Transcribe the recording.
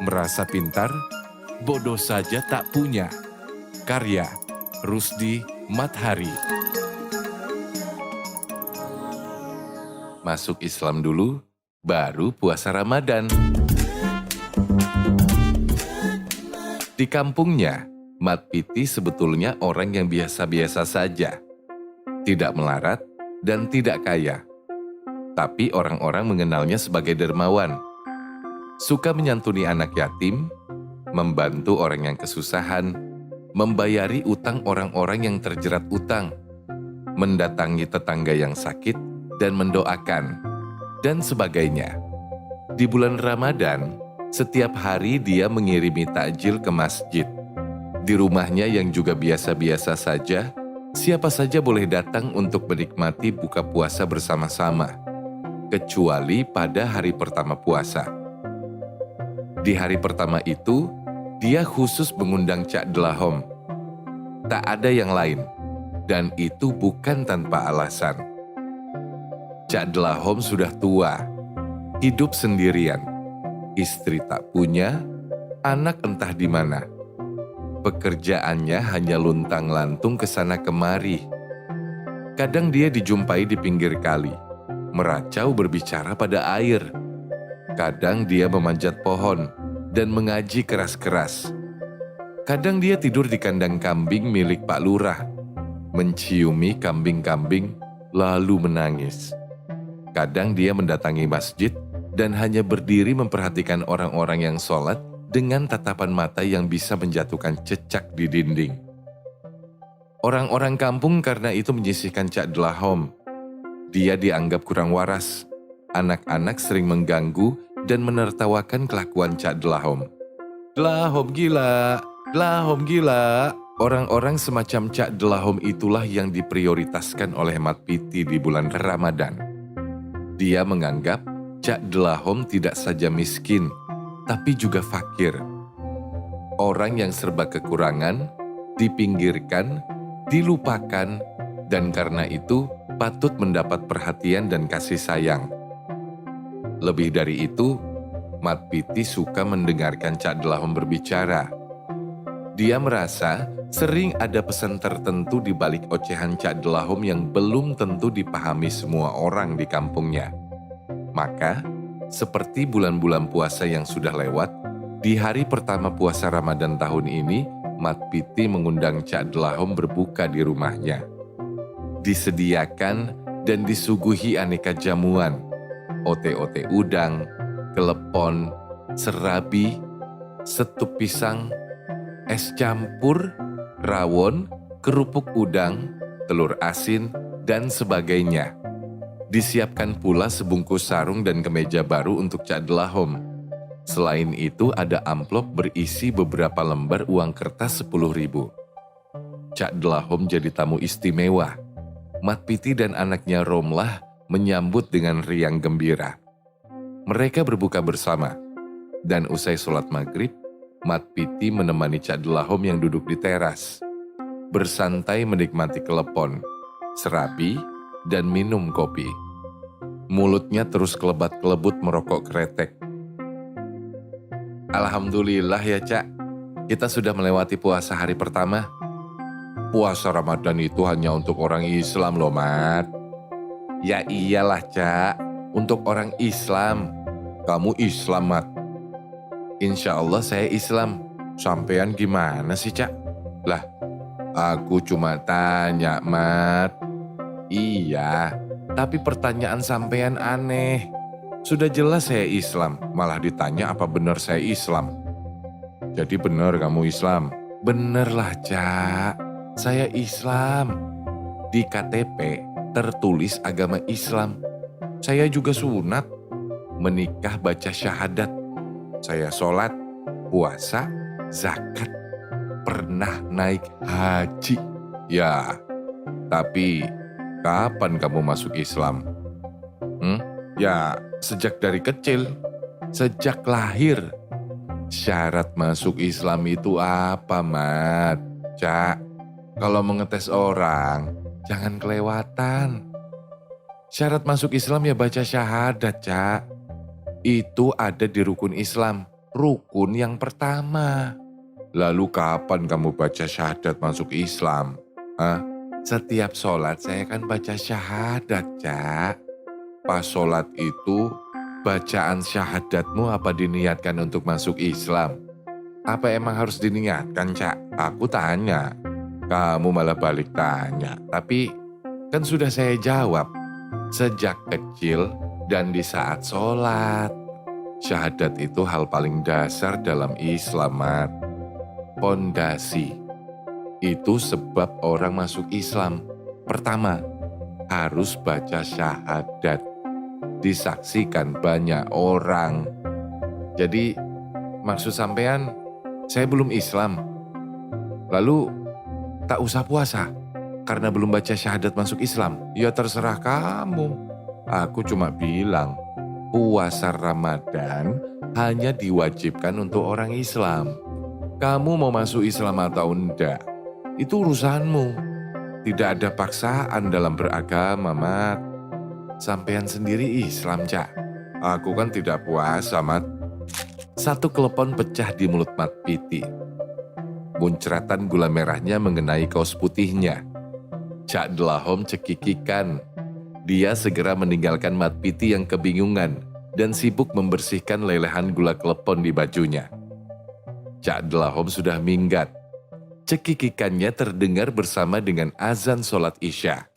Merasa pintar, bodoh saja tak punya. Karya Rusdi Mathari. Masuk Islam dulu, baru puasa Ramadan. Di kampungnya, Mat Piti sebetulnya orang yang biasa-biasa saja. Tidak melarat dan tidak kaya. Tapi orang-orang mengenalnya sebagai dermawan. Suka menyantuni anak yatim, membantu orang yang kesusahan, membayari utang orang-orang yang terjerat utang, mendatangi tetangga yang sakit dan mendoakan, dan sebagainya. Di bulan Ramadan, setiap hari dia mengirimi takjil ke masjid. Di rumahnya yang juga biasa-biasa saja, siapa saja boleh datang untuk menikmati buka puasa bersama-sama, kecuali pada hari pertama puasa. Di hari pertama itu, dia khusus mengundang Cak Delahom. Tak ada yang lain, dan itu bukan tanpa alasan. Cak Delahom sudah tua, hidup sendirian, istri tak punya, anak entah di mana. Pekerjaannya hanya luntang-lantung ke sana kemari. Kadang dia dijumpai di pinggir kali, meracau berbicara pada air. Kadang dia memanjat pohon dan mengaji keras-keras. Kadang dia tidur di kandang kambing milik Pak Lurah, menciumi kambing-kambing lalu menangis. Kadang dia mendatangi masjid dan hanya berdiri memperhatikan orang-orang yang sholat dengan tatapan mata yang bisa menjatuhkan cecak di dinding. Orang-orang kampung karena itu menyisihkan Cak Delahom. Dia dianggap kurang waras. Anak-anak sering mengganggu dan menertawakan kelakuan Cak Delahom. Delahom gila, Delahom gila. Orang-orang semacam Cak Delahom itulah yang diprioritaskan oleh Mat Piti di bulan Ramadan. Dia menganggap Cak Delahom tidak saja miskin, tapi juga fakir. Orang yang serba kekurangan, dipinggirkan, dilupakan, dan karena itu patut mendapat perhatian dan kasih sayang. Lebih dari itu, Mat Piti suka mendengarkan Cak Delahom berbicara. Dia merasa sering ada pesan tertentu di balik ocehan Cak Delahom yang belum tentu dipahami semua orang di kampungnya. Maka, seperti bulan-bulan puasa yang sudah lewat, di hari pertama puasa Ramadan tahun ini, Mat Piti mengundang Cak Delahom berbuka di rumahnya. Disediakan dan disuguhi aneka jamuan, ote-ote udang, kelepon, serabi, setup pisang, es campur, rawon, kerupuk udang, telur asin, dan sebagainya. Disiapkan pula sebungkus sarung dan kemeja baru untuk Cak Delahom. Selain itu ada amplop berisi beberapa lembar uang kertas 10.000. Cak Delahom jadi tamu istimewa. Mat Piti dan anaknya Romlah menyambut dengan riang gembira. Mereka berbuka bersama, dan usai sholat maghrib, Mat Piti menemani Cak Delahom yang duduk di teras, bersantai menikmati kelepon, serabi, dan minum kopi. Mulutnya terus kelebat-kelebut merokok kretek. Alhamdulillah ya Cak, kita sudah melewati puasa hari pertama. Puasa Ramadan itu hanya untuk orang Islam loh, Mat. Ya iyalah, Cak. Untuk orang Islam. Kamu Islam, Mat. Insya Allah saya Islam. Sampean gimana sih, Cak? Lah, aku cuma tanya, Mat. Iya, tapi pertanyaan sampean aneh. Sudah jelas saya Islam, malah ditanya apa benar saya Islam. Jadi benar kamu Islam? Bener lah, Cak. Saya Islam. Di KTP tertulis agama Islam. Saya juga sunat, menikah baca syahadat. Saya sholat, puasa, zakat. Pernah naik haji. Ya, tapi kapan kamu masuk Islam? Ya, sejak dari kecil. Sejak lahir. Syarat masuk Islam itu apa, Mat? Cak, kalau mengetes orang, jangan kelewatan. Syarat masuk Islam ya baca syahadat, Cak. Itu ada di rukun Islam, rukun yang pertama. Lalu kapan kamu baca syahadat masuk Islam? Hah? Setiap sholat saya kan baca syahadat, Cak. Pas sholat itu, bacaan syahadatmu apa diniatkan untuk masuk Islam? Apa emang harus diniatkan, Cak? Aku tanya. Kamu malah balik tanya. Tapi kan sudah saya jawab. Sejak kecil dan di saat sholat. Syahadat itu hal paling dasar dalam Islam, Mat. Pondasi. Itu sebab orang masuk Islam. Pertama, harus baca syahadat. Disaksikan banyak orang. Jadi, maksud sampean, saya belum Islam. Lalu, tak usah puasa karena belum baca syahadat masuk Islam. Ya terserah kamu. Aku cuma bilang, puasa Ramadan hanya diwajibkan untuk orang Islam. Kamu mau masuk Islam atau enggak, itu urusanmu. Tidak ada paksaan dalam beragama, Mat. Sampean sendiri Islam, Cak. Aku kan tidak puasa, Mat. Satu kelepon pecah di mulut Mat Piti. Muncratan gula merahnya mengenai kaos putihnya. Cak Delahom cekikikan. Dia segera meninggalkan Mat Piti yang kebingungan dan sibuk membersihkan lelehan gula kelepon di bajunya. Cak Delahom sudah minggat. Cekikikannya terdengar bersama dengan azan sholat Isya.